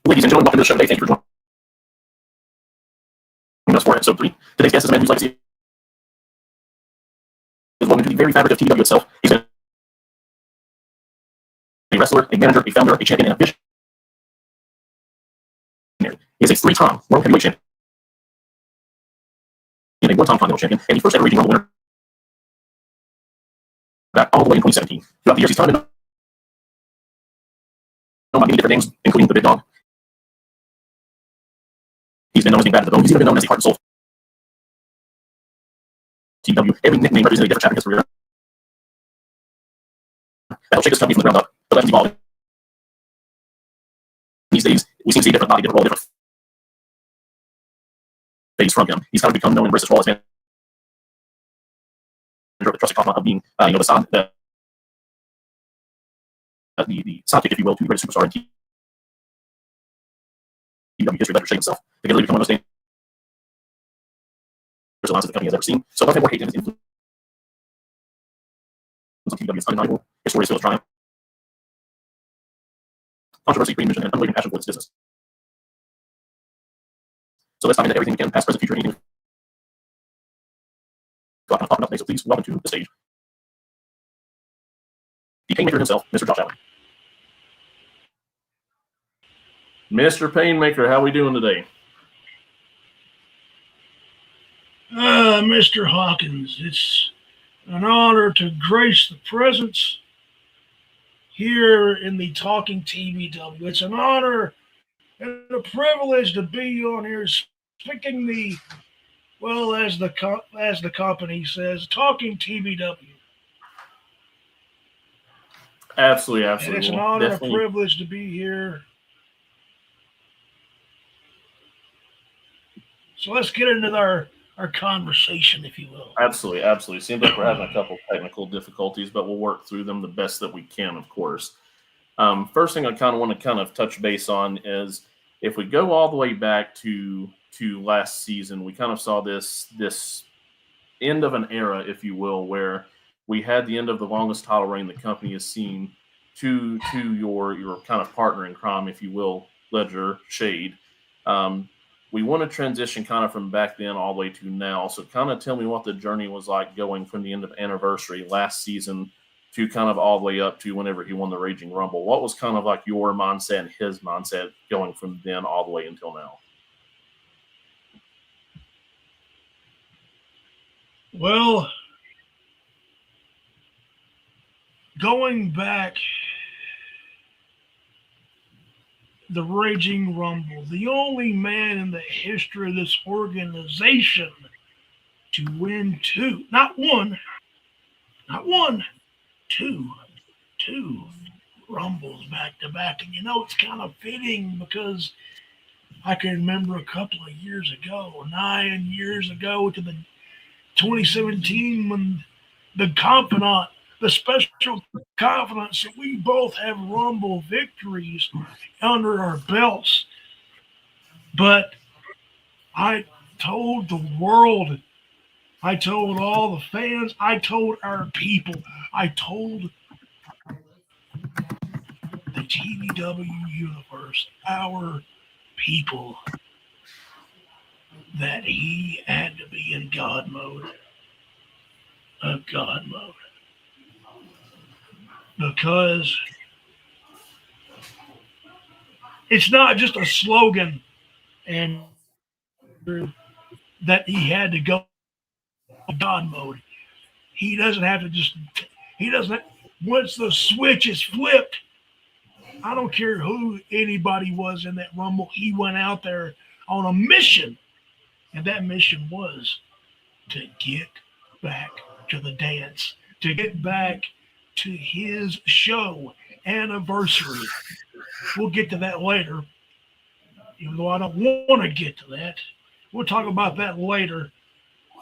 Ladies and gentlemen, welcome to the show today. Thank you for joining us for episode 3. Today's guest is a man whose legacy is woven into the very fabric of TBW itself. He's been a wrestler, a manager, a founder, a champion, and a visionary. He is a 3-time world heavyweight champion, a 1-time continental champion, and the first ever regional rumble winner back all the way in 2017. Throughout the years, he's time to know by many different names, including the Big Dog. He's been known as being bad at the bone. He's even been known as the heart and soul. TBW, every nickname represents a different chapter in his career. That'll shake this company from the ground up. The legend's evolving. These days, we seem to see a different body, different role, different phase from him. He's kind of become known and embraced his role as manager of the trusted confidant of being, the side, the sidekick, if you will, to the greatest superstar in TBW history that ever shaped itself. Together, they become one of those dangerous alliances the company has ever seen. So, love him or hate him, his influence on TBW is undeniable. His story is filled with triumph, controversy, great vision, and unwavering passion for this business. So let's dive into everything we can, past, present, future, anything. So please welcome to the stage the Painmaker himself, Mr. Josh Allen. Mr. Painmaker, how are we doing today? Mr. Hawkins, it's an honor to grace the presence here in the Talking TBW. It's an honor and a privilege to be on here speaking the, well, as the company says, Talking TBW. Absolutely. And it's an honor and a privilege to be here. So let's get into our conversation, if you will. Absolutely. Seems like we're having a couple technical difficulties, but we'll work through them the best that we can, of course. First thing I kind of want to touch base on is if we go all the way back to last season, we kind of saw this end of an era, if you will, where we had the end of the longest title reign the company has seen to your kind of partner in crime, if you will, Ledger Shade. We want to transition kind of from back then all the way to now. So kind of tell me what the journey was like going from the end of Anniversary last season to kind of all the way up to whenever he won the Raging Rumble. What was kind of like your mindset and his mindset going from then all the way until now? Well, going back, the Raging Rumble, the only man in the history of this organization to win two Rumbles back to back. And it's kind of fitting because I can remember a couple of years ago, 9 years ago, to the 2017 when the special confidence that we both have Rumble victories under our belts. But I told the world, I told all the fans, I told our people, I told the TBW universe, our people, that he had to be in God mode, God mode, because it's not just a slogan, and that he had to go God mode. He doesn't have to just. He doesn't. Once the switch is flipped, I don't care who anybody was in that rumble. He went out there on a mission, and that mission was to get back to the dance, to get back to his show anniversary. We'll get to that later, even though I don't want to get to that. We'll talk about that later.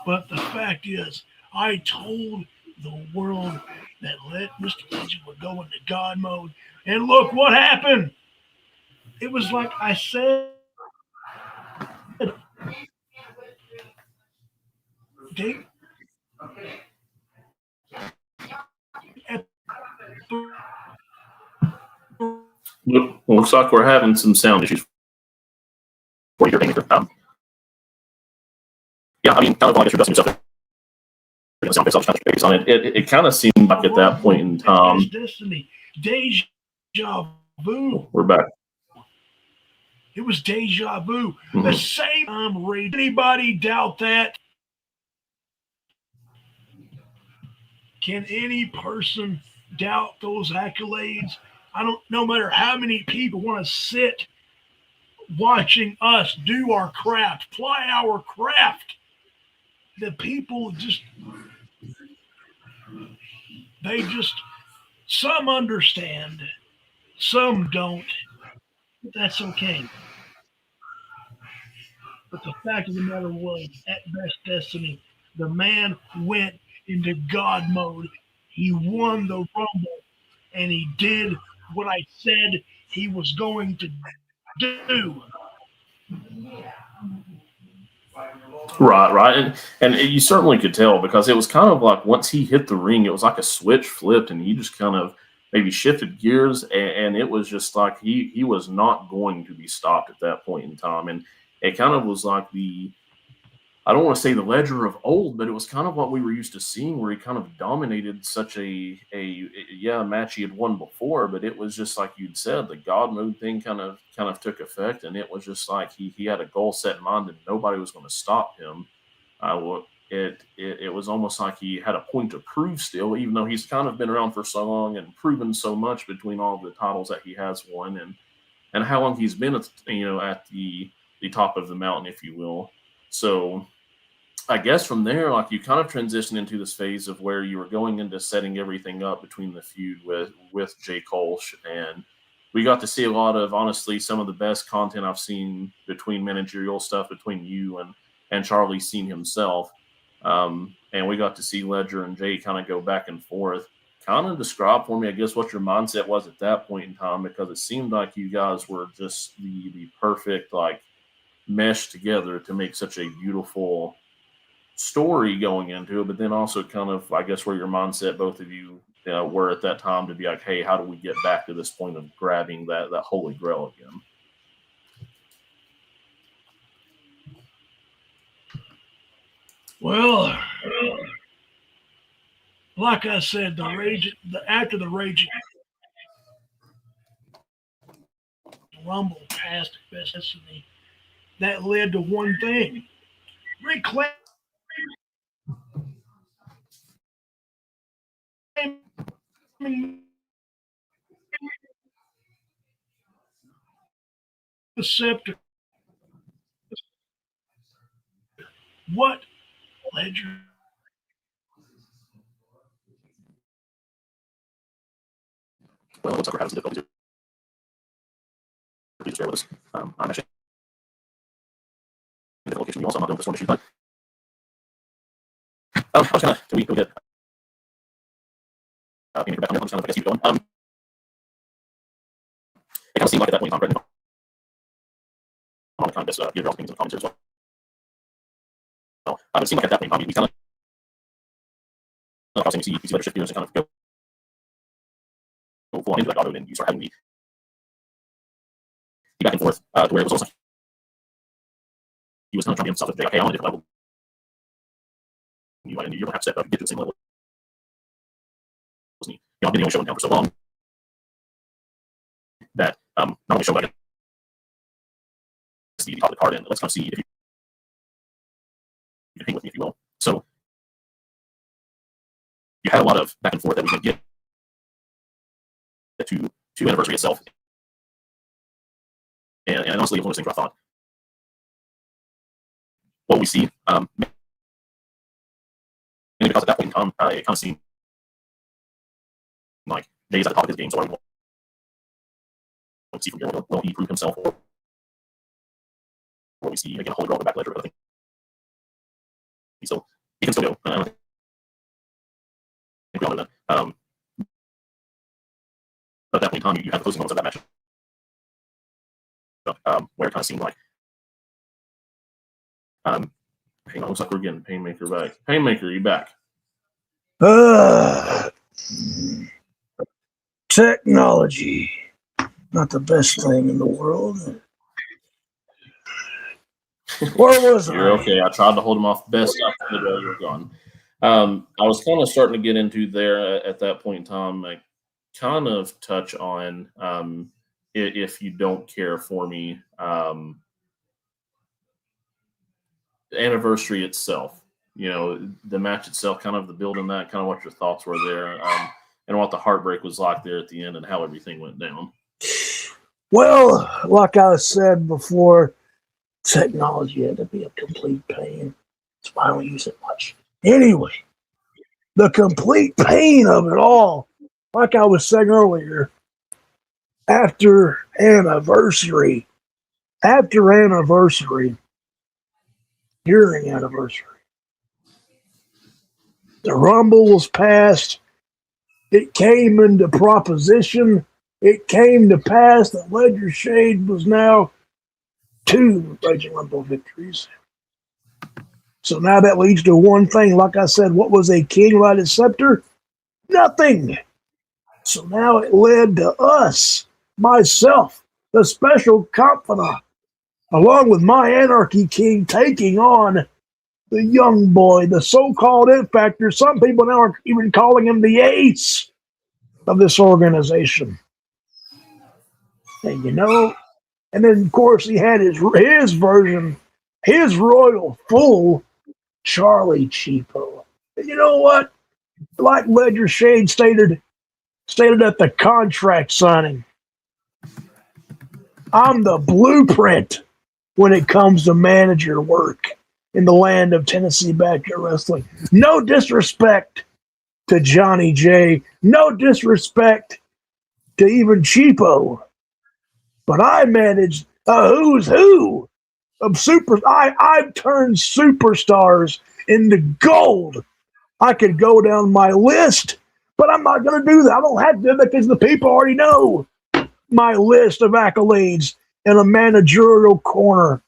But the fact is, I told the world that Mr. Legend would go into God mode. And look what happened. It was like I said, Dave, at the Looks like we're having some sound issues for your Painmaker. Yeah, I mean, kind of like introducing yourself. Sound based on based on it. It kind of seemed like at that point in time. Destiny, deja vu. We're back. It was deja vu. Mm-hmm. The same time, anybody doubt that? Can any person doubt those accolades? I don't. No matter how many people want to sit watching us do our craft, ply our craft, the people just some understand, some don't. That's okay. But the fact of the matter was, at Best Destiny, the man went into God mode. He won the Rumble, and he did what I said he was going to do. Right. And you certainly could tell, because it was kind of like once he hit the ring, it was like a switch flipped, and he just kind of maybe shifted gears, and it was just like he was not going to be stopped at that point in time. And it kind of was like I don't want to say the Ledger of old, but it was kind of what we were used to seeing, where he kind of dominated such a match he had won before, but it was just like you'd said, the God mode thing kind of took effect, and it was just like he had a goal set in mind, and nobody was going to stop him. It was almost like he had a point to prove still, even though he's kind of been around for so long and proven so much between all the titles that he has won, and how long he's been at the top of the mountain, if you will. So I guess from there, like, you kind of transition into this phase of where you were going into setting everything up between the feud with Jay Kolsch, and we got to see a lot of, honestly, some of the best content I've seen between managerial stuff between you and Charlie Seen himself. And we got to see Ledger and Jay kind of go back and forth. Kind of describe for me, I guess, what your mindset was at that point in time, because it seemed like you guys were just the perfect, like, mesh together to make such a beautiful story going into it, but then also kind of, I guess, where your mindset, both of you, were at that time, to be like, hey, how do we get back to this point of grabbing that holy grail again? Well, like I said, after the Rage Rumble past Best Destiny, that led to one thing: reclaiming the scepter. What Ledger? Well, it looks like we're having some difficulties here. Please share with us. I'm actually in the location. You also, I'm not doing this one issue, but I was kind of, can we get Painmaker back on there? I'm just kind of, I guess, keep going. It kind of seemed like at that point in time, Brett, on the kind of best your things in the comments as well. It seemed like at that point in time, we kind of, you see Ledger shift gears and kind of go full on into that God mode, and you start having the back and forth to where it was almost like he was kind of trying to be himself. Like, hey, I'm on a different level. You don't have to step up and get to the same level. I've been showing down for so long that not only show like the top card in, let's kind of see if you can hang with me, if you will. So you had a lot of back and forth that we can get to anniversary itself. And honestly, it was one of those things where I thought, what we see, and because at that point in time, it kind of seemed like days at the top of his game. So I want to see from here, will he prove himself, or will we see again a holy grail the back ledger? I think so. He can still go. I think we all know that. But at that point in time, you have the closing moments of that match, where it kind of seemed like, hang on, looks like we're getting Painmaker back. Painmaker, you back? Technology, not the best thing in the world. Where was You're okay. I tried to hold him off best after the you were gone. I was kind of starting to get into there at that point in time. I kind of touch on, if you don't care for me, the anniversary itself. You know, the match itself, kind of the building that, kind of what your thoughts were there, and what the heartbreak was like there at the end, and how everything went down. Well, like I said before, technology had to be a complete pain. That's why I don't use it much. Anyway, the complete pain of it all, like I was saying earlier, after anniversary, during anniversary, the Rumble was passed. It came into proposition. It came to pass that Ledger Shade was now 2 Raging Rumble victories. So now that leads to one thing. Like I said, what was a king without his scepter? Nothing. So now it led to us, myself, the special confidant, along with my Anarchy King, taking on the young boy, the so-called It Factor. Some people now are even calling him the ace of this organization. And and then of course he had his version, his royal full, Charlie Cheapo. And you know what? Like Ledger Shade stated at the contract signing, I'm the blueprint when it comes to manager work in the land of Tennessee Backyard Wrestling. No disrespect to Johnny J. No disrespect to even Cheapo. But I managed a who's who of super. I've turned superstars into gold. I could go down my list, but I'm not going to do that. I don't have to, because the people already know my list of accolades in a managerial corner.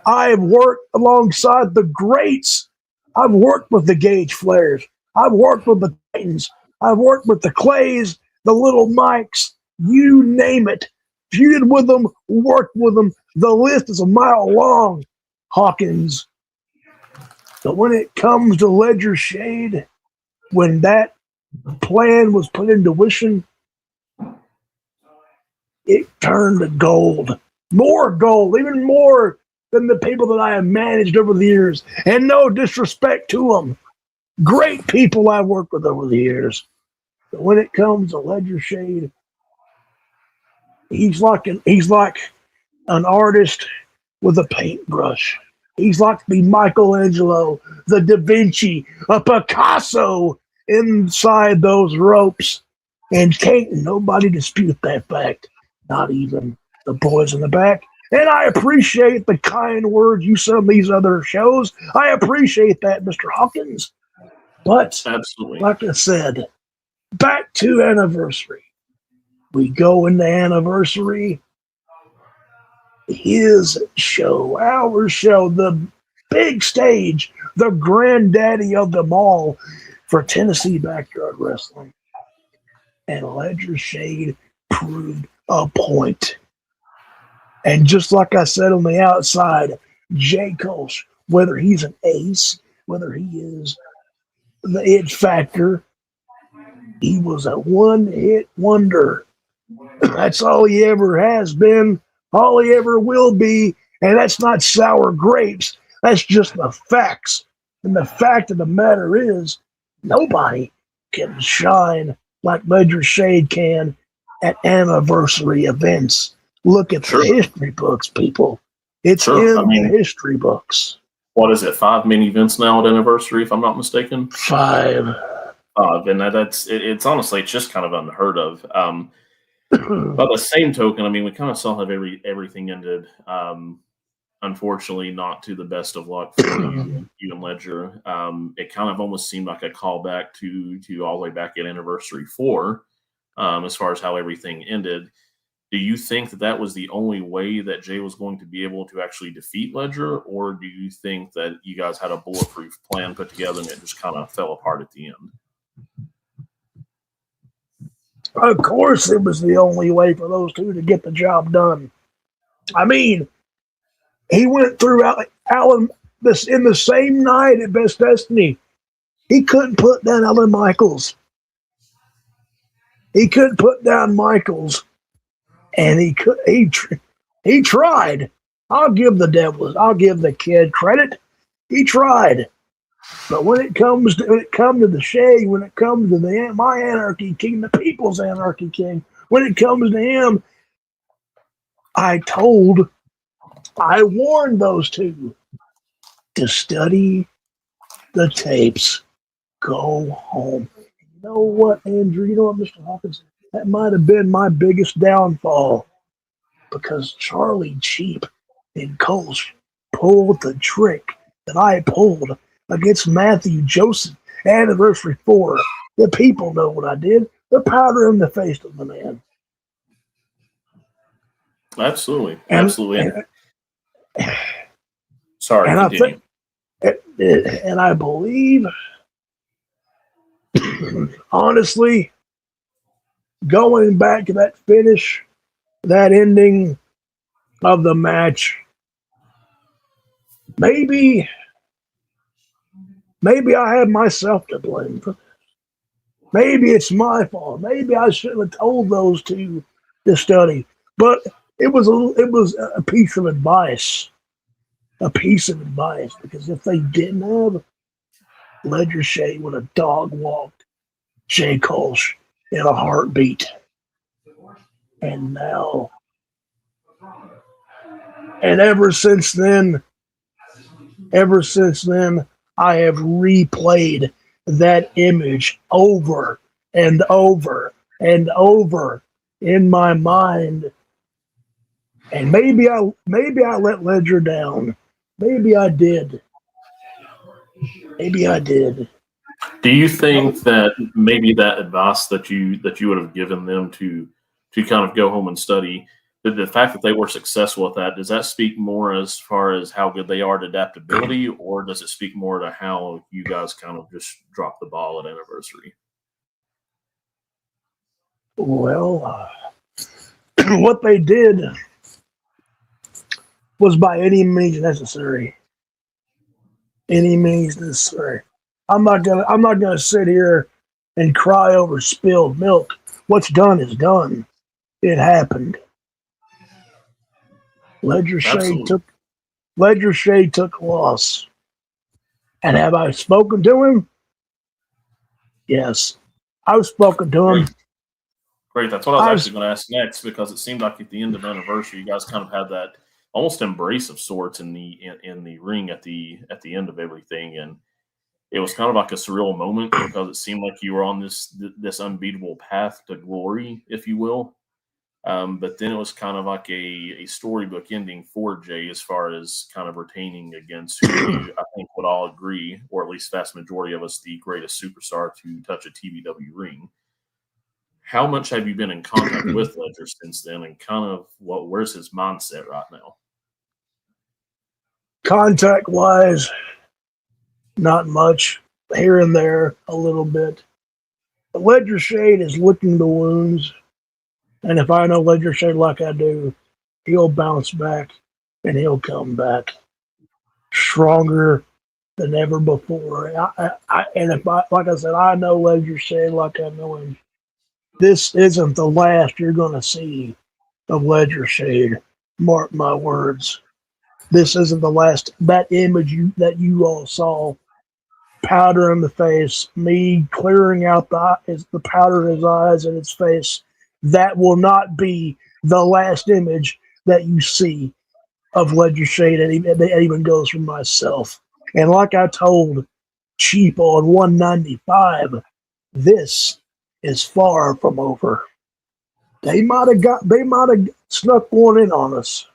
I've worked alongside the greats. I've worked with the Gage Flares. I've worked with the Titans. I've worked with the Clays, the Little Mikes, you name it. Feuded with them, worked with them. The list is a mile long, Hawkins. But when it comes to Ledger Shade, when that plan was put into fruition, it turned to gold. More gold, even more than the people that I have managed over the years. And no disrespect to them. Great people I've worked with over the years. But when it comes to Ledger Shade, he's like an artist with a paintbrush. He's like the Michelangelo, the Da Vinci, a Picasso inside those ropes. And can't nobody dispute that fact. Not even the boys in the back. And I appreciate the kind words you said on these other shows. I appreciate that, Mr. Hawkins. But, absolutely, like I said, back to anniversary. We go into anniversary. His show, our show, the big stage, the granddaddy of them all for Tennessee Backyard Wrestling. And Ledger Shade proved a point. And just like I said on the outside, Jay Kolsch, whether he's an ace, whether he is the it factor, he was a one-hit wonder. That's all he ever has been, all he ever will be, and that's not sour grapes. That's just the facts. And the fact of the matter is, nobody can shine like Ledger Shade can at anniversary events. Look at the history books, people. It's in the history books. What is it? 5 main events now at anniversary, if I'm not mistaken. 5. And it's honestly, it's just kind of unheard of. By the same token, I mean, we kind of saw how everything ended. Unfortunately, not to the best of luck for you and Ledger. It kind of almost seemed like a callback to all the way back at anniversary 4, as far as how everything ended. Do you think that was the only way that Jay was going to be able to actually defeat Ledger, or do you think that you guys had a bulletproof plan put together and it just kind of fell apart at the end? Of course, it was the only way for those two to get the job done. I mean, he went through Alan in the same night at Best Destiny. He couldn't put down Alan Michaels. He couldn't put down Michaels, and he tried. I'll give the kid credit. He tried. But when it comes to the Shea, when it comes to my Anarchy King, the People's Anarchy King, when it comes to him, I warned those two to study the tapes. Go home. You know what, Andrew? You know what, Mr. Hawkins? That might have been my biggest downfall, because Charlie Cheap and Kolsch pulled the trick that I pulled against Matthew Joseph, anniversary 4. The people know what I did. The powder in the face of the man. Absolutely. Sorry, and and I believe, honestly, going back to that finish, that ending of the match, maybe I have myself to blame for this. Maybe it's my fault. Maybe I shouldn't have told those two to study. But it was a piece of advice. A piece of advice, because if they didn't have, Ledger Shea would have dog walked Jay Kolsch in a heartbeat. And ever since then, I have replayed that image over and over and over in my mind. And maybe I let Ledger down. Maybe I did. Do you think that maybe that advice that you would have given them to kind of go home and study, the fact that they were successful with that, does that speak more as far as how good they are at adaptability, or does it speak more to how you guys kind of just dropped the ball at anniversary? Well, what they did was by any means necessary. Any means necessary. I'm not gonna sit here and cry over spilled milk. What's done is done. It happened. Ledger Shea took loss. And have I spoken to him? Yes. I've spoken to him. Great. That's what I was actually going to ask next, because it seemed like at the end of anniversary, you guys kind of had that almost embrace of sorts in the ring at the end of everything, and it was kind of like a surreal moment, because it seemed like you were on this unbeatable path to glory, if you will. But then it was kind of like a storybook ending for Jay, as far as kind of retaining against who I think would all agree, or at least vast majority of us, the greatest superstar to touch a TBW ring. How much have you been in contact with Ledger since then, and kind of where's his mindset right now? Contact wise, not much. Here and there, a little bit. But Ledger Shade is licking the wounds. And if I know Ledger Shade like I do, he'll bounce back and he'll come back. stronger than ever before. Like I said, I know Ledger Shade like I know him. This isn't the last you're going to see of Ledger Shade. Mark my words. This isn't the last. That image that you all saw, powder in the face, me clearing out the powder in his eyes and his face, that will not be the last image that you see of Ledger Shade. And it even goes for myself. And like I told Cheap on 195, this is far from over. They might have snuck one in on us,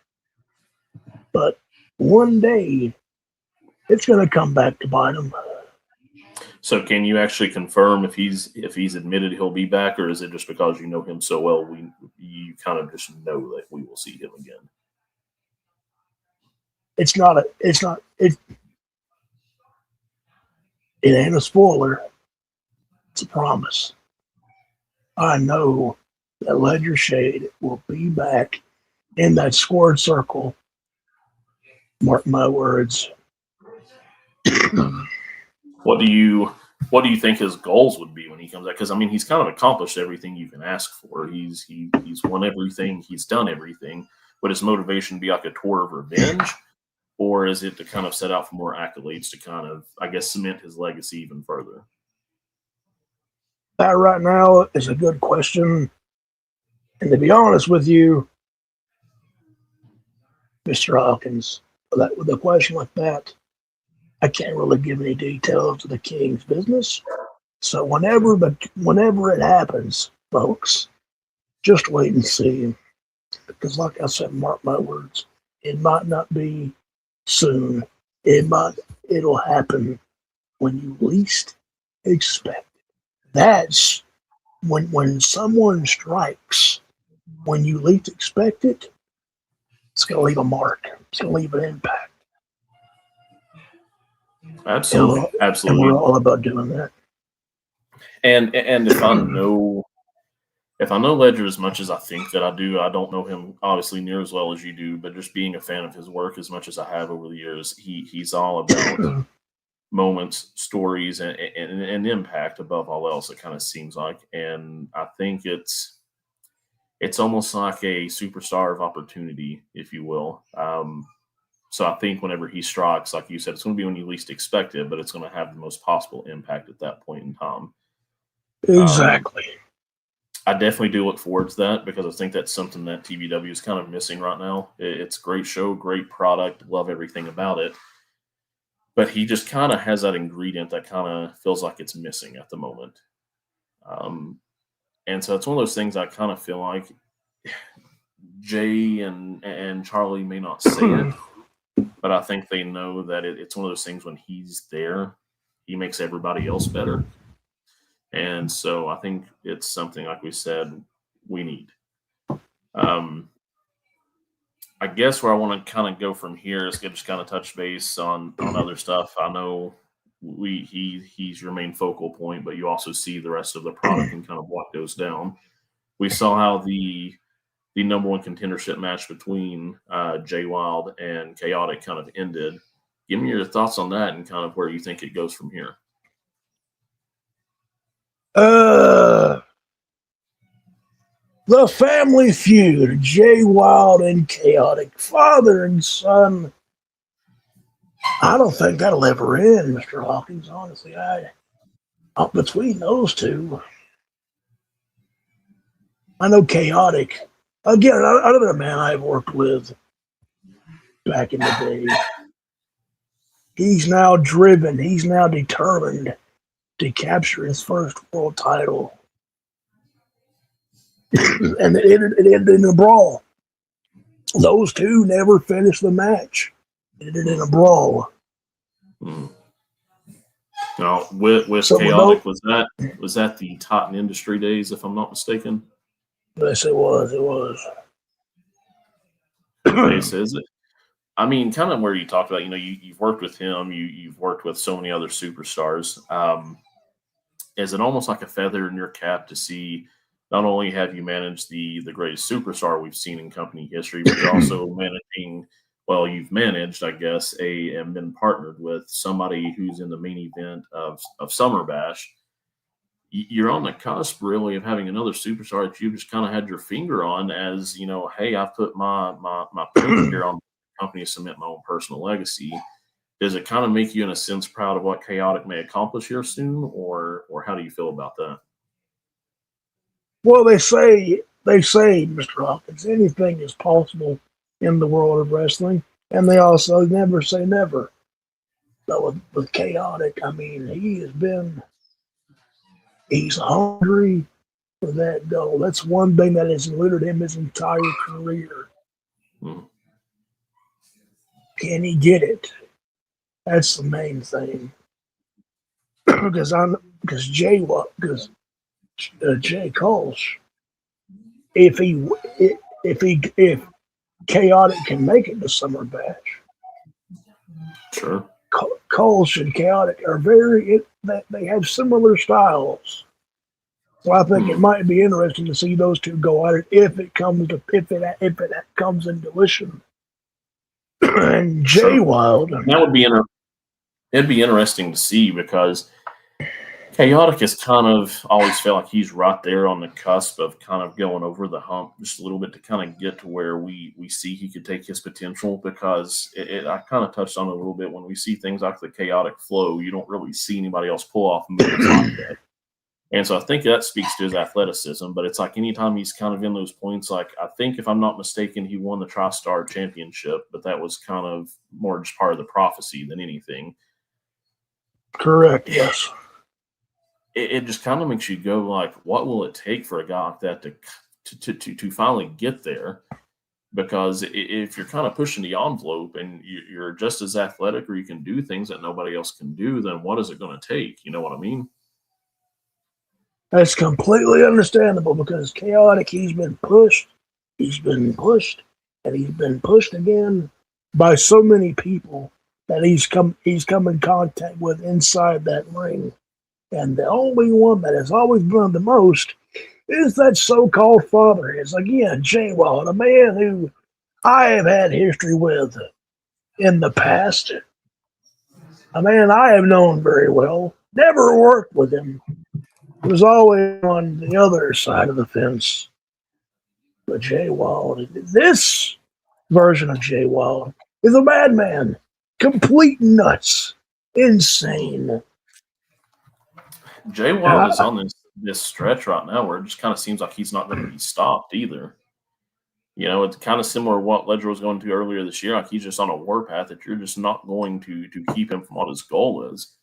but one day it's going to come back to bite them. So, can you actually confirm if he's admitted he'll be back, or is it just because you know him so well, you kind of just know that we will see him again? It ain't a spoiler. It's a promise. I know that Ledger Shade will be back in that scored circle. Mark my words. What do you think his goals would be when he comes back? Because I mean, he's kind of accomplished everything you can ask for. He's won everything. He's done everything. Would his motivation be like a tour of revenge, or is it to kind of set out for more accolades to kind of, I guess, cement his legacy even further? That right now is a good question. And to be honest with you, Mr. Hawkins, with a question like that, I can't really give any details of the King's business. So whenever it happens, folks, just wait and see. Because like I said, mark my words, it might not be soon. It'll happen when you least expect it. That's when someone strikes when you least expect it, it's going to leave a mark. It's going to leave an impact. Absolutely. And we're all about doing that. And if I know Ledger as much as I think that I do, I don't know him obviously near as well as you do, but just being a fan of his work as much as I have over the years, he's all about moments, stories, and impact above all else, it kind of seems like. And I think it's almost like a superstar of opportunity, if you will. So I think whenever he strikes, like you said, it's going to be when you least expect it, but it's going to have the most possible impact at that point in time. Exactly. I definitely do look forward to that because I think that's something that TBW is kind of missing right now. It's a great show, great product, love everything about it. But he just kind of has that ingredient that kind of feels like it's missing at the moment. And so it's one of those things I kind of feel like Jay and Charlie may not say it, but I think they know that it's one of those things when he's there, he makes everybody else better. And so I think it's something, like we said, we need. I guess where I want to kind of go from here is just kind of touch base on other stuff. I know he's your main focal point, but you also see the rest of the product and kind of what goes down. We saw how the number one contendership match between Jay Wild and Chaotic kind of ended. Give me your thoughts on that and kind of where you think it goes from here. The family feud, Jay Wild and Chaotic, father and son. I don't think that'll ever end, Mr. Hawkins. Honestly, between those two, I know Chaotic. Again, another man I've worked with back in the day. He's now driven. He's now determined to capture his first world title. And it ended in a brawl. Those two never finished the match. It ended in a brawl. Now, with so Chaotic, was that the Titan Industry days, if I'm not mistaken? Yes, it was. It was. Okay, so is it? I mean, kind of where you talked about, you've worked with him, you've worked with so many other superstars. Is it almost like a feather in your cap to see not only have you managed the greatest superstar we've seen in company history, but you're also managing well, you've managed, I guess, and been partnered with somebody who's in the main event of Summer Bash. You're on the cusp, really, of having another superstar that you just kind of had your finger on. As you know, hey, I've put my print here on the company to cement my own personal legacy. Does it kind of make you, in a sense, proud of what Chaotic may accomplish here soon, or how do you feel about that? Well, they say, Mr. Hawkins, anything is possible in the world of wrestling, and they also never say never. But with Chaotic, I mean, he's hungry for that goal. That's one thing that has eluded him his entire career. Hmm. Can he get it? That's the main thing. because Jay Colch, if Chaotic can make it to Summer Bash, Sure. Colch and Chaotic are they have similar styles. So I think it might be interesting to see those two go at it if it comes into fruition. And Jay Sure. Wild, That would be it'd be interesting to see, because Chaotic has kind of always felt like he's right there on the cusp of kind of going over the hump just a little bit to kind of get to where we see he could take his potential, because I kind of touched on it a little bit. When we see things like the Chaotic flow, you don't really see anybody else pull off moves like that. And so I think that speaks to his athleticism. But it's like anytime he's kind of in those points, like I think, if I'm not mistaken, he won the TriStar Championship, but that was kind of more just part of the prophecy than anything. correct, yes. It just kind of makes you go like, what will it take for a guy like that to finally get there? Because if you're kind of pushing the envelope and you're just as athletic, or you can do things that nobody else can do, then what is it going to take? You know what I mean? That's completely understandable because Chaotic, he's been pushed, and he's been pushed again by so many people that he's come in contact with inside that ring. And the only one that has always been the most is that so-called father. Is again Jay Wild, a man who I have had history with in the past. A man I have known very well. Never worked with him. He was always on the other side of the fence. But Jay Wild, this version of Jay Wild, is a madman. Complete nuts. Insane. Jay Wild is on this stretch right now where it just kind of seems like he's not going to be stopped either. You know, it's kind of similar to what Ledger was going to earlier this year. Like, he's just on a warpath that you're just not going to keep him from what his goal is.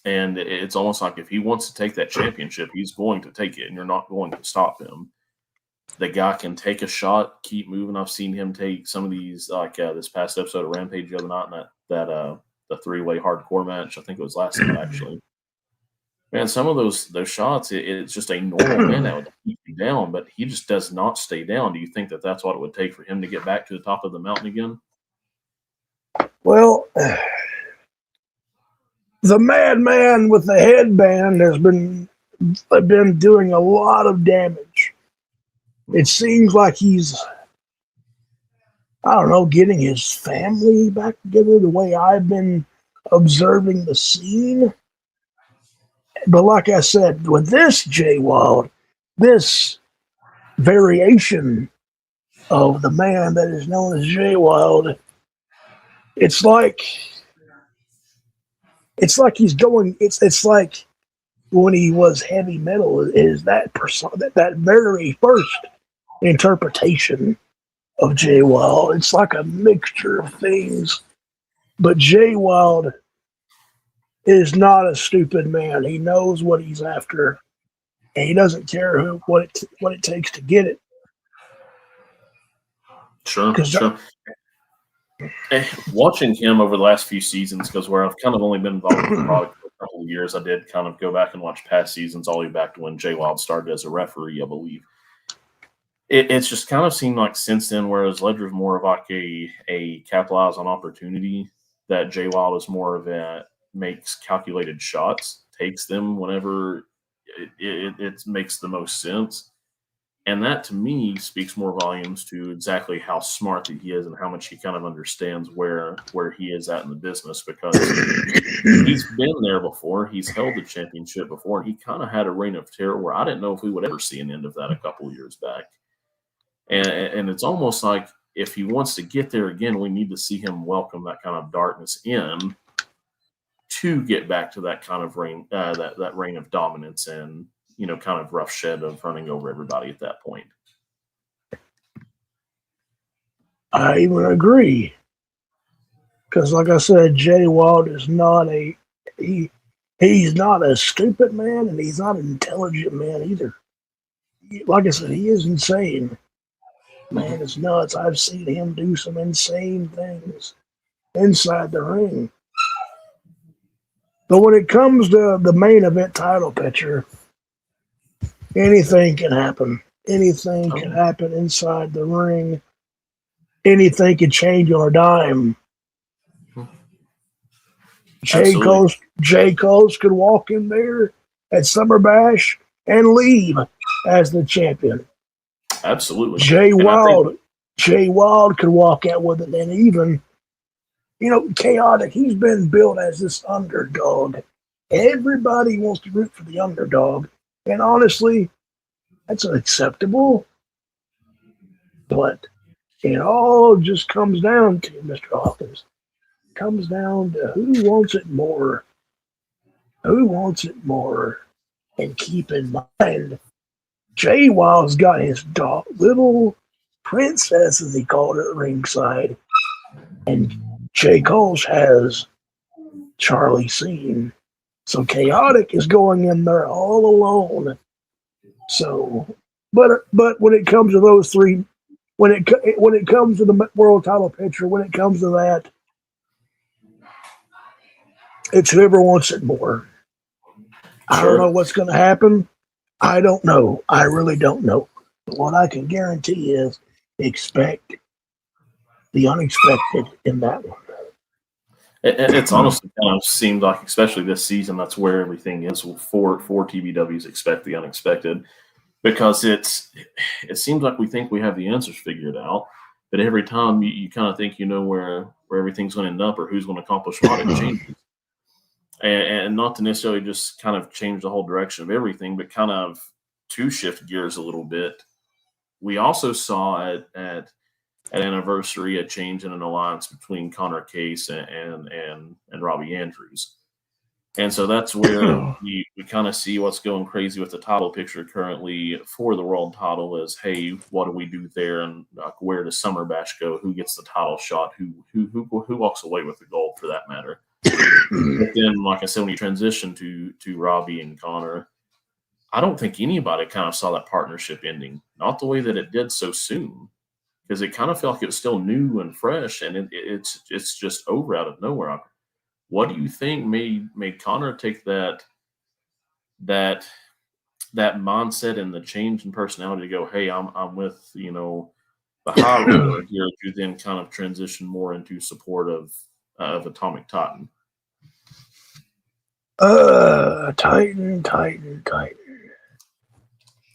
And it's almost like if he wants to take that championship, he's going to take it, and you're not going to stop him. The guy can take a shot, keep moving. I've seen him take some of these, like this past episode of Rampage the other night, in that the three-way hardcore match. I think it was last night, actually. Man, some of those shots, it's just a normal man that would keep him down, but he just does not stay down. Do you think that that's what it would take for him to get back to the top of the mountain again? Well, the madman with the headband has been doing a lot of damage. It seems like he's, I don't know, getting his family back together the way I've been observing the scene. But like I said, with this Jay Wild, this variation of the man that is known as Jay Wild, it's like he's going. It's like when he was heavy metal. Is that that very first interpretation of Jay Wild? It's like a mixture of things. But Jay Wild is not a stupid man. He knows what he's after, and he doesn't care what it takes to get it. Sure. Watching him over the last few seasons, because where I've kind of only been involved with the product for a couple of years, I did kind of go back and watch past seasons all the way back to when Jay Wild started as a referee, I believe. It's just kind of seemed like since then, whereas Ledger's more of like a capitalize on opportunity, that Jay Wild is more of a makes calculated shots, takes them whenever it makes the most sense. And that to me speaks more volumes to exactly how smart that he is and how much he kind of understands where he is at in the business, because he's been there before. He's held the championship before, and he kind of had a reign of terror where I didn't know if we would ever see an end of that a couple of years back. And it's almost like if he wants to get there again, we need to see him welcome that kind of darkness in to get back to that kind of reign, that reign of dominance and, kind of rough shed of running over everybody at that point. I even agree. Because, like I said, Jay Wild is not he's not a stupid man, and he's not an intelligent man either. Like I said, he is insane. Man, it's nuts. I've seen him do some insane things inside the ring. But when it comes to the main event title picture, anything can happen. Anything can happen inside the ring. Anything can change on a dime. Jay Coles could walk in there at Summer Bash and leave as the champion. Absolutely. Jay Wild could walk out with it, and even, Chaotic, he's been billed as this underdog. Everybody wants to root for the underdog. And honestly, that's unacceptable. But it all just comes down to, Mr. Hawkins, comes down to who wants it more. Who wants it more? And keep in mind, Jay Wild's got his little princess, as he called it, ringside. And Jay Coles has Charlie Scene. So Chaotic is going in there all alone. So, but when it comes to those three, when it comes to the world title picture, when it comes to that, it's whoever wants it more. I don't know what's going to happen. I don't know. I really don't know. But what I can guarantee is expect the unexpected in that one. It's honestly kind of seemed like, especially this season, that's where everything is for TBWs. Expect the unexpected, because it seems like we think we have the answers figured out, but every time you kind of think you know where everything's going to end up or who's going to accomplish what, it changes. And not to necessarily just kind of change the whole direction of everything, but kind of to shift gears a little bit. We also saw at Anniversary a change in an alliance between Connor Case and Robbie Andrews. And so that's where we kind of see what's going crazy with the title picture currently for the world title is, hey, what do we do there? And where does Summer Bash go? Who gets the title shot? Who walks away with the gold, for that matter? But then, like I said, when you transition to Robbie and Connor, I don't think anybody kind of saw that partnership ending. Not the way that it did so soon, because it kind of felt like it was still new and fresh, and it's just over out of nowhere. What do you think made Connor take that mindset and the change in personality to go, hey, I'm with the high roller here, to then kind of transition more into support of Atomic Titan? Titan.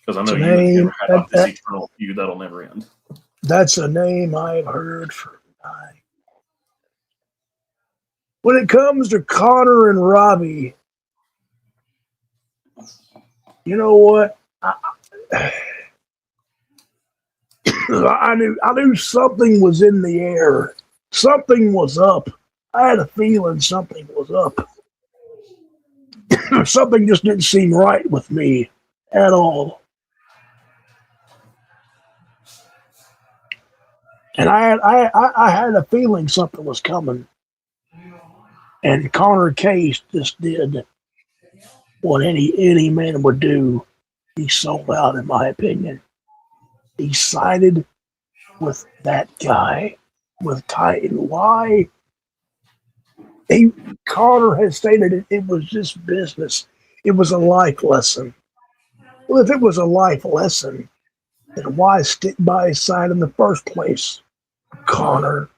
Because I know you never had this eternal feud that'll never end. That's a name I've heard for time. When it comes to Connor and Robbie, you know what? I knew something was in the air. Something was up. I had a feeling something was up. Something just didn't seem right with me at all. And I had a feeling something was coming. And Connor Case just did what any man would do. He sold out, in my opinion. He sided with that guy, with Titan. Why? Connor has stated it was just business. It was a life lesson. Well, if it was a life lesson, then why stick by his side in the first place, Connor?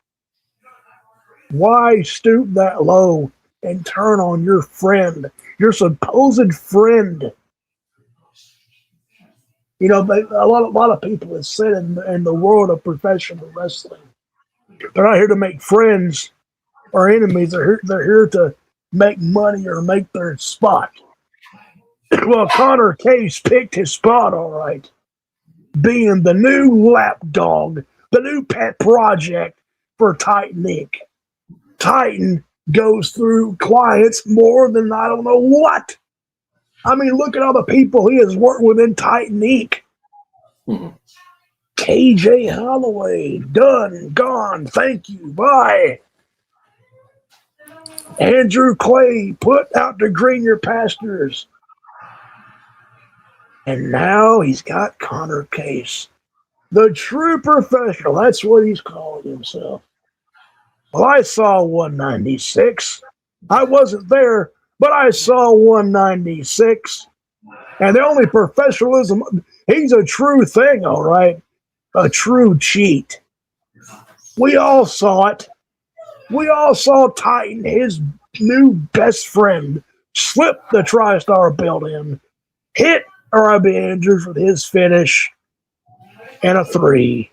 Why stoop that low and turn on your friend, your supposed friend? You know, a lot of people have said in the world of professional wrestling, they're not here to make friends or enemies. They're here to make money or make their spot. Well, Connor Case picked his spot, all right, being the new lapdog, the new pet project for Titan Inc. Titan goes through clients more than I don't know what. I mean, look at all the people he has worked with in Titan Inc. KJ Holloway, done, gone, thank you, bye. Andrew Clay, put out to greener pastures. And now he's got Connor Case, the true professional. That's what he's calling himself. Well, I saw 196. I wasn't there, but I saw 196. And the only professionalism, he's a true thing, all right? A true cheat. We all saw it. We all saw Titan, his new best friend, slip the TriStar belt in, hit Robbie Andrews with his finish, and a 3.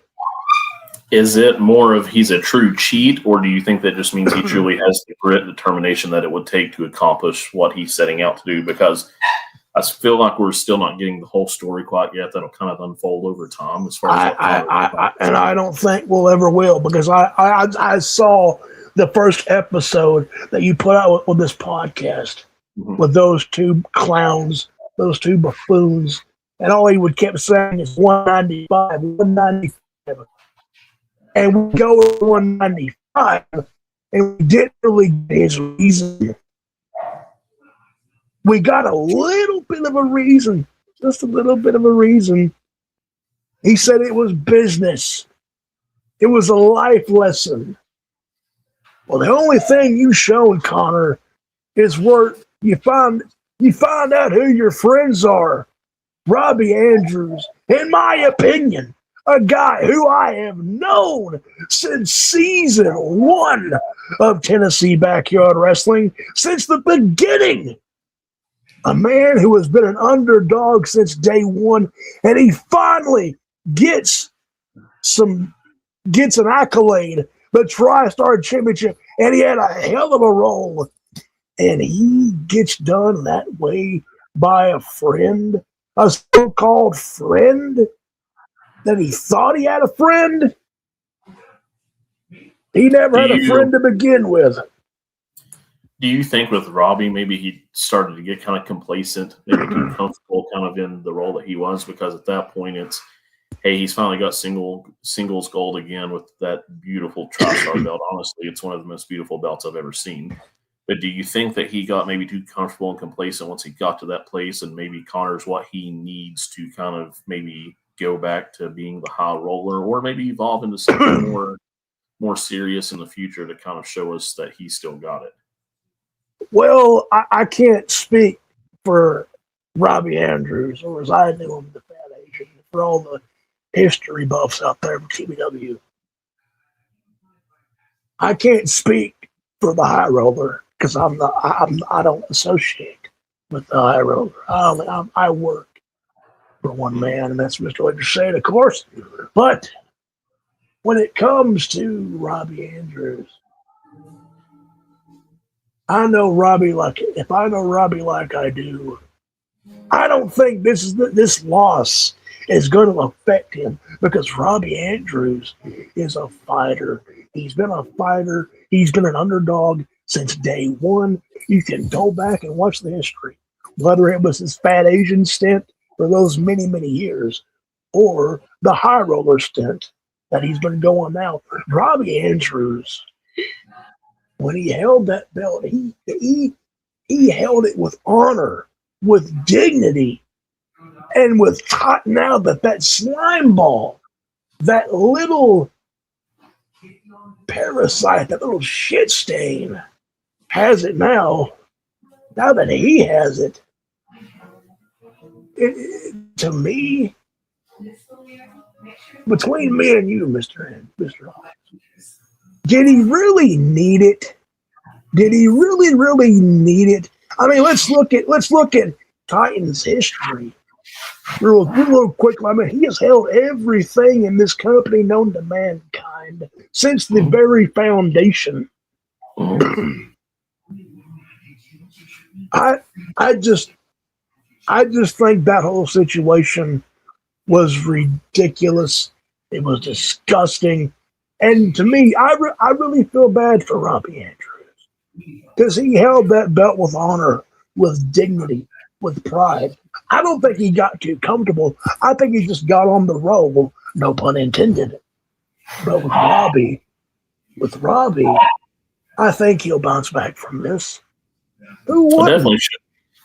Is it more of he's a true cheat, or do you think that just means he truly has the grit and determination that it would take to accomplish what he's setting out to do? Because I feel like we're still not getting the whole story quite yet. That'll kind of unfold over time. As far as I don't think we'll ever will, because I saw the first episode that you put out with this podcast with those two clowns, those two buffoons, and all he would kept saying is 195, 195. And we go with 195, and we didn't really get his reason. We got a little bit of a reason, just a little bit of a reason. He said it was business. It was a life lesson. Well, the only thing you shown, Connor, is where you find out who your friends are. Robbie Andrews, in my opinion, a guy who I have known since season 1 of Tennessee Backyard Wrestling, since the beginning. A man who has been an underdog since day 1, and he finally gets an accolade, the TriStar Championship, and he had a hell of a role. And he gets done that way by a friend, a so-called friend, that he thought he had a friend. He never had a friend to begin with. Do you think with Robbie, maybe he started to get kind of complacent, maybe too comfortable kind of in the role that he was? Because at that point, it's, hey, he's finally got singles gold again with that beautiful TriStar belt. Honestly, it's one of the most beautiful belts I've ever seen. But do you think that he got maybe too comfortable and complacent once he got to that place, and maybe Connor's what he needs to kind of maybe go back to being the high roller, or maybe evolve into something more serious in the future to kind of show us that he still got it? Well, I can't speak for Robbie Andrews, or as I knew him, the Fat Asian, for all the history buffs out there from TBW. I can't speak for the high roller, because I don't associate with the high roller. I work for one man, and that's Mr. Ledger Shade, of course. But when it comes to Robbie Andrews, I know Robbie if I know Robbie like I do, I don't think this loss is going to affect him, because Robbie Andrews is a fighter. He's been a fighter. He's been an underdog since day 1. You can go back and watch the history, whether it was his Fat Asian stint for those many, many years, or the high roller stint that he's been going now. Robbie Andrews, when he held that belt, he held it with honor, with dignity, and with now that slime ball, that little parasite, that little shit stain, has it now. Now that he has it, to me, between me and you, Mr. Hawkins, did he really need it? Did he really need it? I mean, let's look at Titan's history. real quickly, I mean, he has held everything in this company known to mankind since the very foundation. I just think that whole situation was ridiculous. It was disgusting, and to me, I really feel bad for Robbie Andrews because he held that belt with honor, with dignity, with pride. I don't think he got too comfortable. I think he just got on the roll, no pun intended. But with Robbie, I think he'll bounce back from this. Who wouldn't?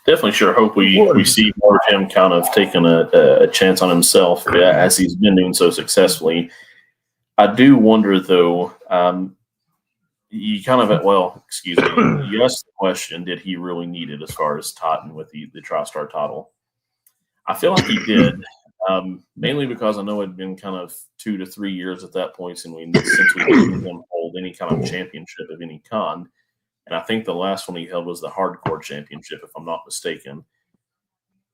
Definitely sure hope we see more of him kind of taking a chance on himself as he's been doing so successfully. I do wonder, though, you kind of, excuse me, you asked the question, did he really need it as far as Totten with the TriStar title? I feel like he did, mainly because I know it had been kind of 2 to 3 years at that point since we didn't him hold any kind of championship of any kind. And I think the last one he held was the Hardcore Championship, if I'm not mistaken.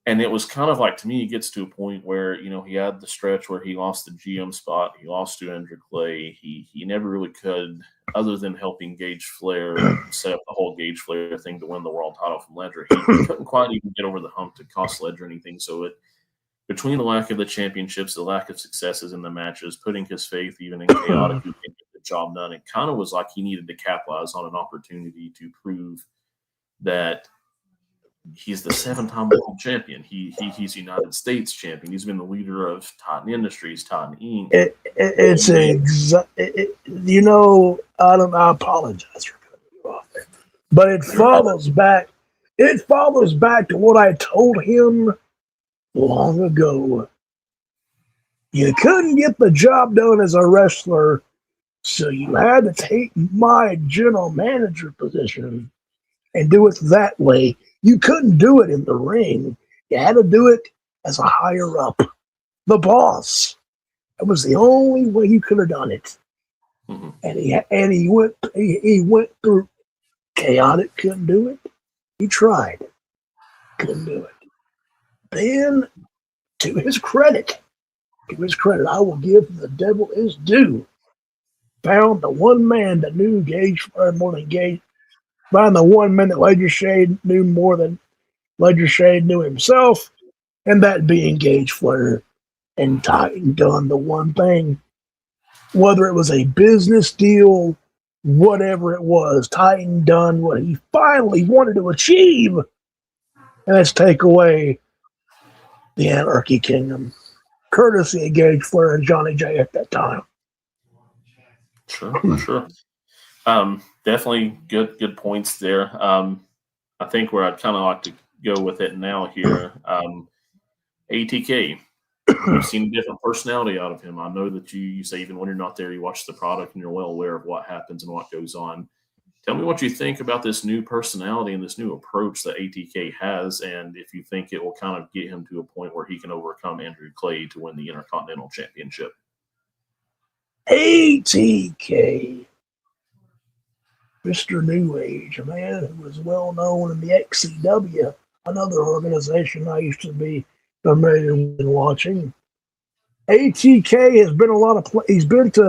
And it was kind of like, to me, it gets to a point where, he had the stretch where he lost the GM spot. He lost to Andrew Clay. He never really could, other than helping Gage Flair set up the whole Gage Flair thing to win the world title from Ledger. He couldn't quite even get over the hump to cost Ledger anything. So between the lack of the championships, the lack of successes in the matches, putting his faith even in Chaotic, who can get the job done, it kind of was like he needed to capitalize on an opportunity to prove that he's the 7-time world champion. He's United States champion. He's been the leader of Totten Industries, Totten Inc. I apologize for cutting you off there, but it follows back. It follows back to what I told him long ago. You couldn't get the job done as a wrestler, so you had to take my general manager position and do it that way. You couldn't do it in the ring. You had to do it as a higher up, the boss. That was the only way you could have done it. Mm-hmm. And he went through Chaotic, couldn't do it. He tried, couldn't do it. Then, to his credit, I will give the devil his due. Found the one man that knew Gage Flair more than Gage. Found the one man that Ledger Shade knew more than Ledger Shade knew himself, and that being Gage Flair. And Titan done the one thing, whether it was a business deal, whatever it was, Titan done what he finally wanted to achieve, and that's take away the Anarchy Kingdom, courtesy of Gage Flair and Johnny J at that time. Sure. Definitely good points there. I think where I'd kind of like to go with it now here, ATK. We've seen a different personality out of him. I know that you say even when you're not there, you watch the product and you're well aware of what happens and what goes on. Tell me what you think about this new personality and this new approach that ATK has, and if you think it will kind of get him to a point where he can overcome Andrew Clay to win the Intercontinental Championship. ATK, Mr. New Age, a man who was well known in the XCW, another organization I used to be familiar with watching. ATK has been he's been to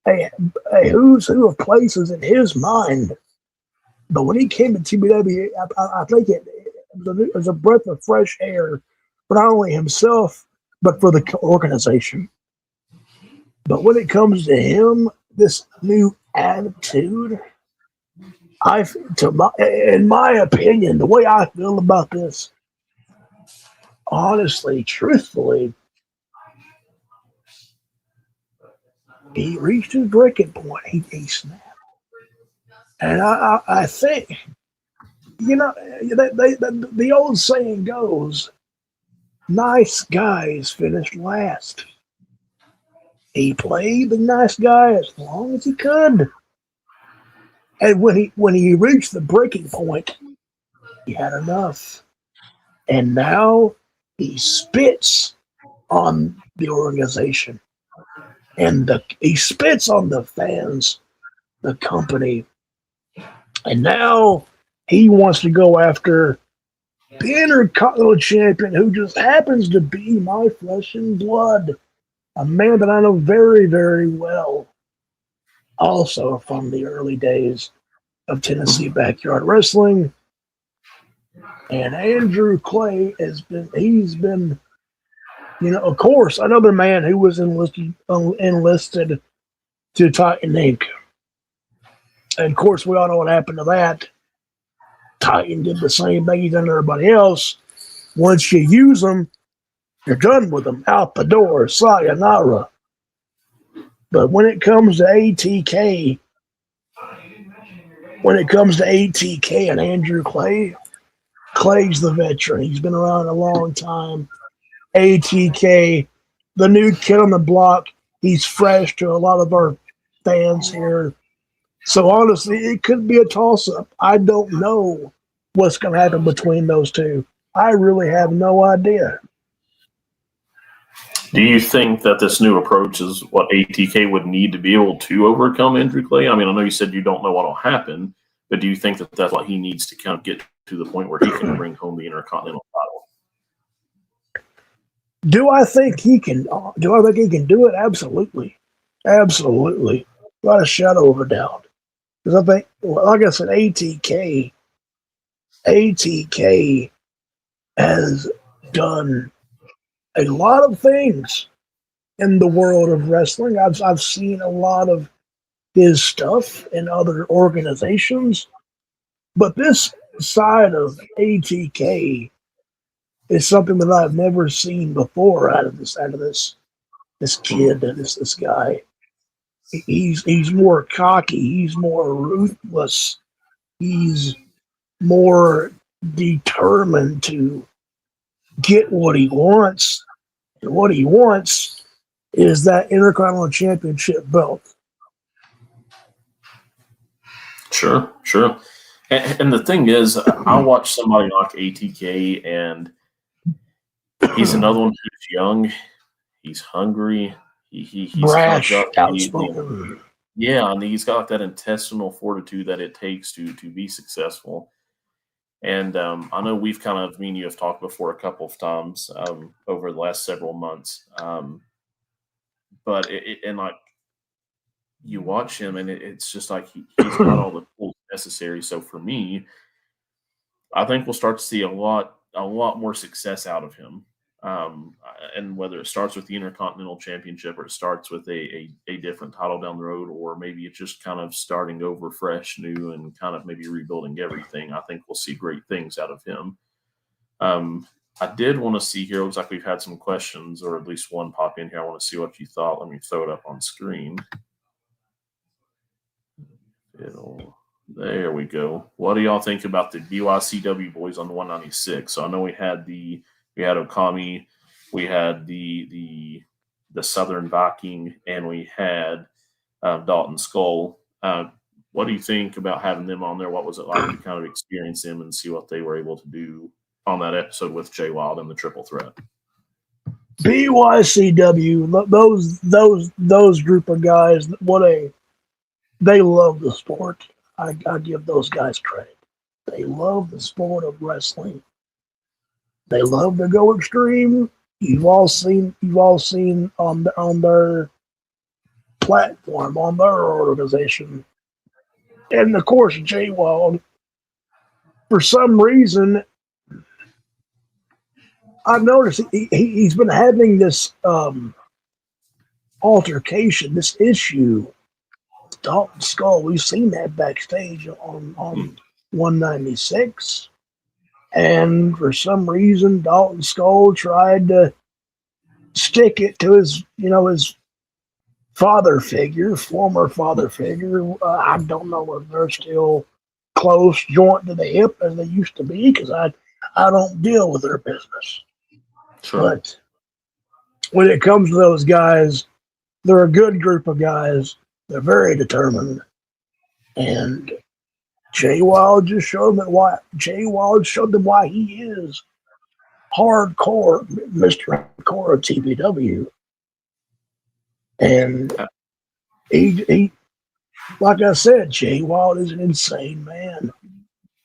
a who's who of places in his mind. But when he came to TBW, I think it was a breath of fresh air for not only himself, but for the organization. But when it comes to him, this new attitude, in my opinion, the way I feel about this, honestly, truthfully, he reached his breaking point. He snapped. And I think, the old saying goes, nice guys finish last. He played the nice guy as long as he could. And when he reached the breaking point, he had enough. And now he spits on the organization. And he spits on the fans, the company. And now he wants to go after the Intercontinental Champion, who just happens to be my flesh and blood, a man that I know very, very well, also from the early days of Tennessee Backyard Wrestling. And Andrew Clay he's been, of course, another man who was enlisted to Titan Inc. And of course, we all know what happened to that. Titan did the same thing he's done to everybody else. Once you use them, you're done with them. Out the door, sayonara. But when it comes to ATK, and Andrew Clay, Clay's the veteran. He's been around a long time. ATK, the new kid on the block, he's fresh to a lot of our fans here. So honestly, it could be a toss-up. I don't know what's going to happen between those two. I really have no idea. Do you think that this new approach is what ATK would need to be able to overcome Andrew Clay? I mean, I know you said you don't know what will happen, but do you think that that's what he needs to kind of get to the point where he can bring home the Intercontinental title? Do I think he can do it? Absolutely. Absolutely. Not a shadow of a doubt. Because I think, like I said, ATK has done a lot of things in the world of wrestling. I've seen a lot of his stuff in other organizations, but this side of ATK is something that I've never seen before out of this kid, this guy. He's more cocky. He's more ruthless. He's more determined to get what he wants. And what he wants is that Intercontinental Championship belt. Sure. And the thing is, I watch somebody like ATK, and he's another one who's young. He's hungry. He's brash, outspoken. Yeah, and he's got that intestinal fortitude that it takes to be successful. And I know we've kind of, me and you have talked before a couple of times over the last several months. But you watch him, and it's just like he's got all the tools necessary. So for me, I think we'll start to see a lot more success out of him. And whether it starts with the Intercontinental Championship or it starts with a different title down the road, or maybe it's just kind of starting over fresh, new, and kind of maybe rebuilding everything, I think we'll see great things out of him. I did want to see here, it looks like we've had some questions, or at least one pop in here. I want to see what you thought. Let me throw it up on screen. There we go. What do y'all think about the BYCW boys on the 196? So I know we had Okami, we had the Southern Viking, and we had Dalton Skull. What do you think about having them on there? What was it like to kind of experience them and see what they were able to do on that episode with Jay Wild and the Triple Threat? BYCW, those group of guys, they love the sport. I give those guys credit. They love the sport of wrestling. They love to go extreme. You've all seen on their platform, on their organization. And of course, Jay Wild, for some reason, I've noticed he's been having this altercation, this issue. Dalton Skull, we've seen that backstage on 196. And for some reason, Dalton Skull tried to stick it to his former father figure. I don't know if they're still close, joint to the hip as they used to be, because I don't deal with their business. Sure. But when it comes to those guys, they're a good group of guys. They're very determined. And Jay Wild just showed them why he is hardcore, Mr. Hardcore of TBW. And he, like I said, Jay Wild is an insane man.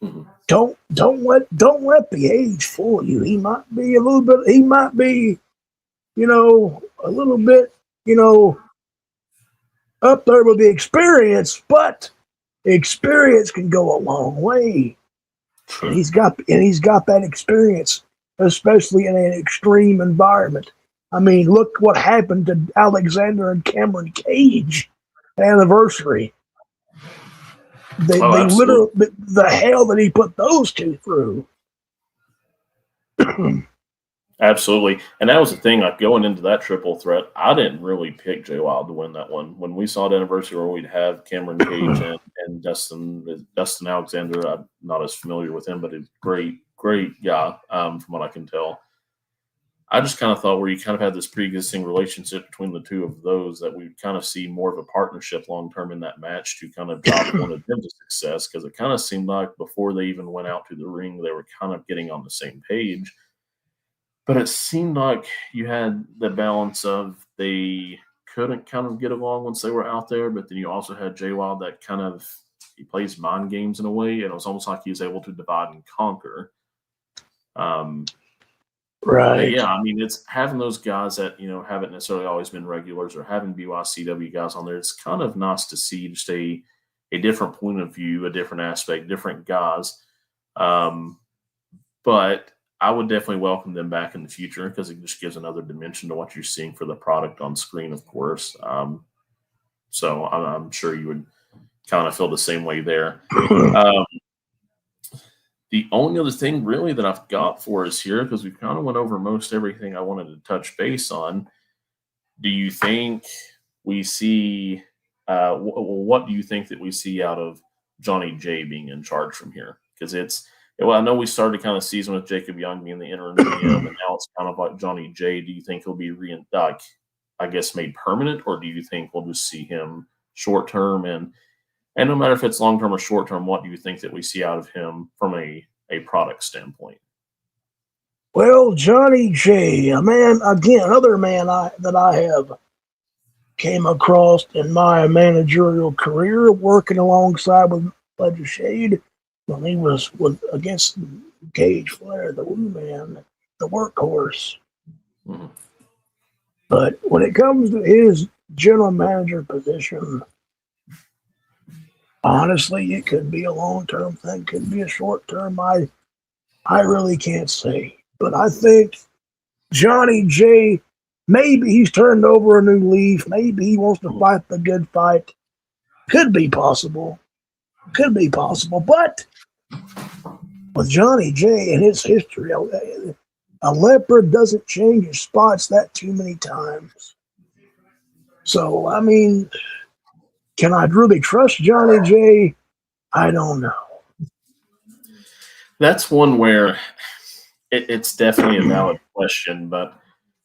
Mhm. Don't let the age fool you. He might be a little bit. He might be, a little bit, up there with the experience, but experience can go a long way. And True. he's got that experience, especially in an extreme environment. I mean, look what happened to Alexander and Cameron Cage anniversary. They Oh, literally absolutely. the hell that he put those two through. Absolutely. And that was the thing, like going into that triple threat, I didn't really pick Jay Wild to win that one. When we saw the anniversary where we'd have Cameron Cage and Dustin Alexander, I'm not as familiar with him, but a great, great guy, from what I can tell. I just kind of thought where you kind of had this pre-existing relationship between the two of those that we kind of see more of a partnership long term in that match to kind of drive one of them to success, because it kind of seemed like before they even went out to the ring, they were kind of getting on the same page. But it seemed like you had the balance of they couldn't kind of get along once they were out there, but then you also had Jay Wild that kind of he plays mind games in a way, and it was almost like he was able to divide and conquer. Um, but Right. yeah, I mean, it's having those guys that haven't necessarily always been regulars, or having BYCW guys on there. It's kind of nice to see just a different point of view, a different aspect, different guys. Um, but I would definitely welcome them back in the future because it just gives another dimension to what you're seeing for the product on screen, of course. So I'm sure you would kind of feel the same way there. Um, the only other thing really that I've got for us here, because we kind of went over most everything I wanted to touch base on, do you think we see, what do you think that we see out of Johnny J being in charge from here? Because I know we started kind of season with Jacob Young being the interim GM, and now it's kind of like Johnny J. Do you think he'll be I guess made permanent, or do you think we'll just see him short term? And no matter if it's long term or short term, what do you think that we see out of him from a product standpoint? Well, Johnny J, another man that I have came across in my managerial career, working alongside with Ledger Shade when he was against Gage Flair, the Woo Man, the workhorse. Mhm. But when it comes to his general manager position, honestly, it could be a long-term thing, could be a short-term. I really can't say. But I think Johnny J, maybe he's turned over a new leaf. Maybe he wants to fight the good fight. Could be possible. Could be possible. But with Johnny J and his history, a leopard doesn't change his spots that too many times. So, I mean, can I really trust Johnny J? I don't know. That's one where it's definitely a valid question, but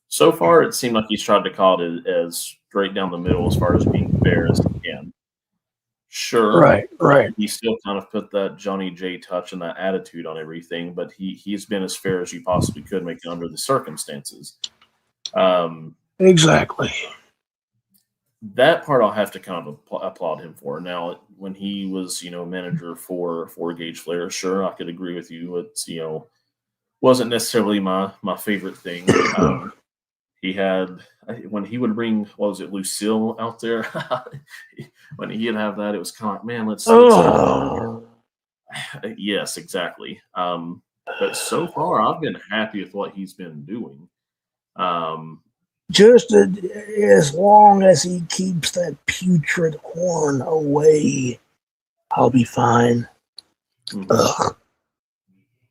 so far it seemed like he's tried to call it as straight down the middle as far as being fair as he can. Sure, Right. he still kind of put that Johnny J touch and that attitude on everything, but he's been as fair as you possibly could make it under the circumstances. Exactly. That part I'll have to kind of applaud him for. Now, when he was manager for Gage Flair, sure, I could agree with you. It's wasn't necessarily my favorite thing. He had when he would bring what was it Lucille out there when he'd have that, it was kind of like, man, let's yes, exactly. But so far I've been happy with what he's been doing. Just as long as he keeps that putrid horn away, I'll be fine. Ugh.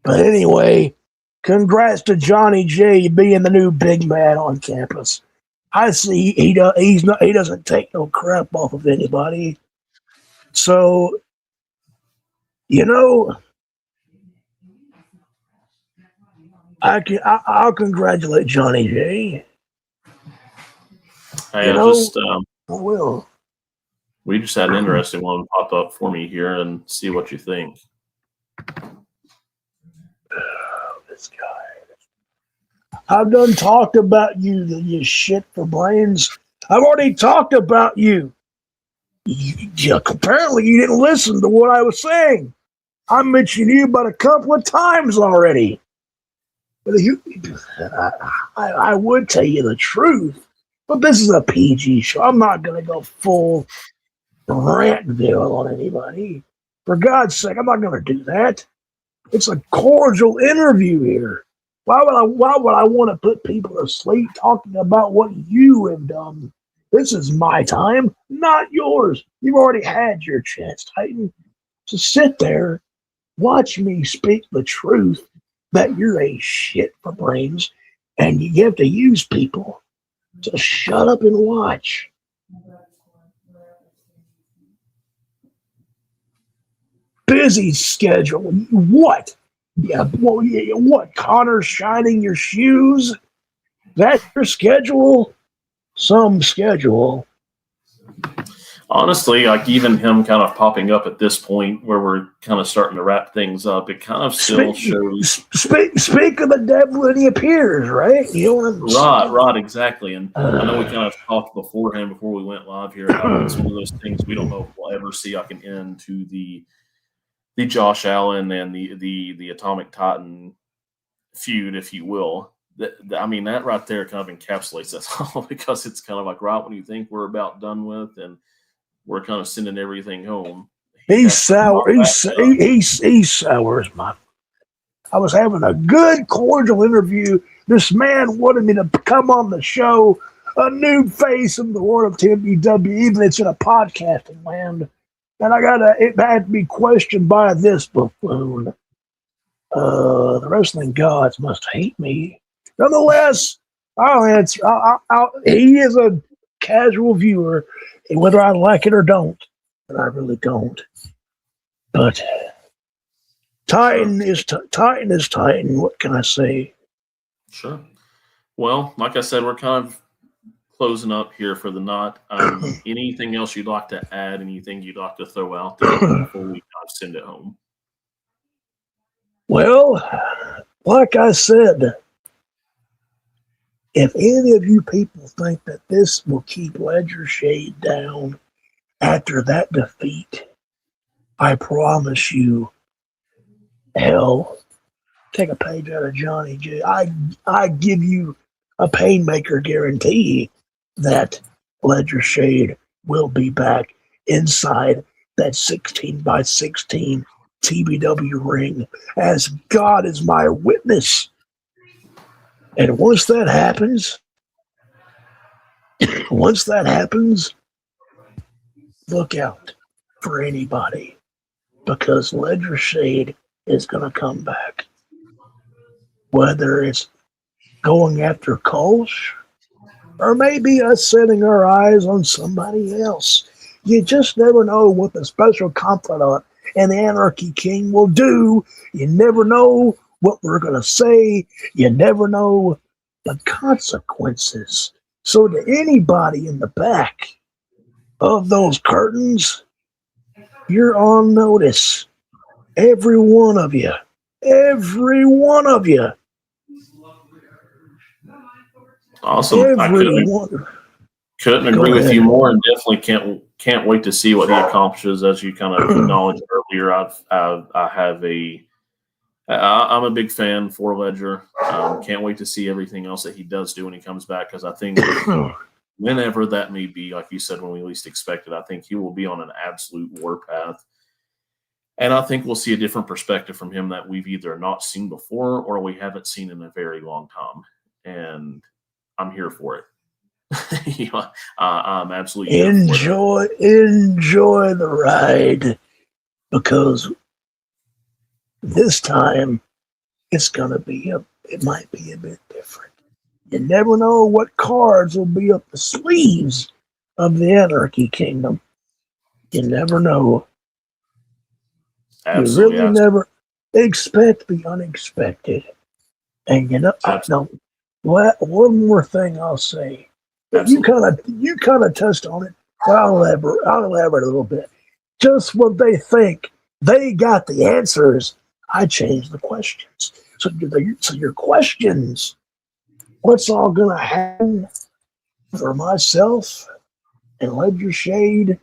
But anyway, congrats to Johnny J being the new big man on campus. I see he doesn't take no crap off of anybody. So, I'll congratulate Johnny J. Hey, I will. We just had an interesting one pop up for me here and see what you think. This guy. I've done talked about you shit for brains. I've already talked about you. Apparently, you didn't listen to what I was saying. I mentioned you about a couple of times already. But I would tell you the truth, but this is a PG show. I'm not going to go full Rantville on anybody. For God's sake, I'm not going to do that. It's a cordial interview here. Why would I want to put people to sleep talking about what you have done? This is my time, not yours. You've already had your chance, Titan. So sit there, watch me speak the truth that you're a shit for brains, and you have to use people to shut up and watch. Busy schedule. What? Yeah, well, yeah, what? Connor's shining your shoes? That's your schedule? Some schedule. Honestly, like even him kind of popping up at this point where we're kind of starting to wrap things up, it kind of still shows. Speak of the devil when he appears, right? You know what I'm saying? Right, exactly. And I know we kind of talked beforehand before we went live here. How it's one of those things we don't know if we'll ever see like an end to the Josh Allen and the Atomic Titan feud, if you will. I mean, that right there kind of encapsulates us all, because it's kind of like right when you think we're about done with and we're kind of sending everything home. He's sour. He sours my. I was having a good, cordial interview. This man wanted me to come on the show, a new face in the world of TBW, even it's in a podcasting land. And it had to be questioned by this buffoon. The wrestling gods must hate me. Nonetheless, I'll answer. He is a casual viewer, whether I like it or don't, and I really don't. But Titan is Titan. What can I say? Sure. Well, like I said, we're kind of closing up here for the knot. Anything else you'd like to add? Anything you'd like to throw out there before we send it home? Well, like I said, if any of you people think that this will keep Ledger Shade down after that defeat, I promise you, hell, take a page out of Johnny J. I give you a Painmaker guarantee that Ledger Shade will be back inside that 16 by 16 TBW ring, as God is my witness. And once that happens, look out for anybody, because Ledger Shade is going to come back. Whether it's going after Kolsch, or maybe us setting our eyes on somebody else. You just never know what the special confidant and Anarchy King will do. You never know what we're going to say. You never know the consequences. So to anybody in the back of those curtains, you're on notice. Every one of you. Every one of you. Awesome. I couldn't agree with you more, and definitely can't wait to see what he accomplishes. As you kind of acknowledged earlier, I'm a big fan for Ledger. Can't wait to see everything else that he does do when he comes back, because I think whenever that may be, like you said, when we least expect it, I think he will be on an absolute warpath. And I think we'll see a different perspective from him that we've either not seen before or we haven't seen in a very long time. And I'm here for it. I'm absolutely here enjoy the ride, because this time it might be a bit different. You never know what cards will be up the sleeves of the Anarchy Kingdom. You never know. Absolutely, you really never expect the unexpected. And one more thing I'll say. You kind of touched on it, but I'll elaborate a little bit. Just when they think they got the answers, I change the questions. So your questions, what's all going to happen for myself and Ledger Shade?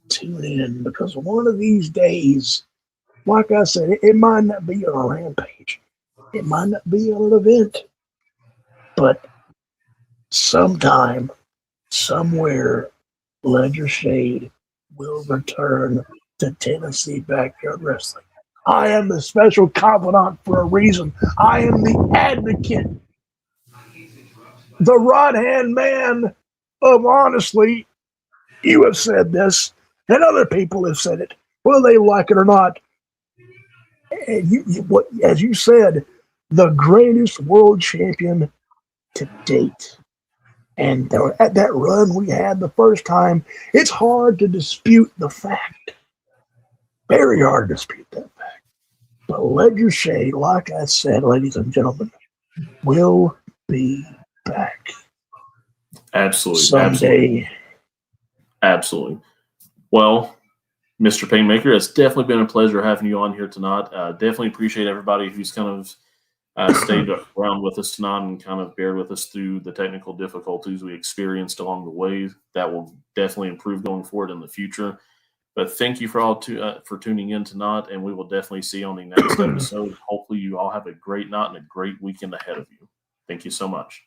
Tune in, because one of these days like I said, it might not be on a rampage. It might not be on an event. But sometime, somewhere, Ledger Shade will return to Tennessee Backyard Wrestling. I am the special confidant for a reason. I am the advocate, the right-hand man of honestly. You have said this, and other people have said it, whether they like it or not. And as you said, the greatest world champion to date. And at that run we had the first time, it's hard to dispute the fact. Very hard to dispute that fact. But Ledger Shade, like I said, ladies and gentlemen, will be back. Absolutely. Someday. Absolutely. Well, Mr. Painmaker, it's definitely been a pleasure having you on here tonight. Definitely appreciate everybody who's kind of stayed around with us tonight and kind of bared with us through the technical difficulties we experienced along the way. That will definitely improve going forward in the future. But thank you for tuning in tonight, and we will definitely see you on the next episode. Hopefully you all have a great night and a great weekend ahead of you. Thank you so much.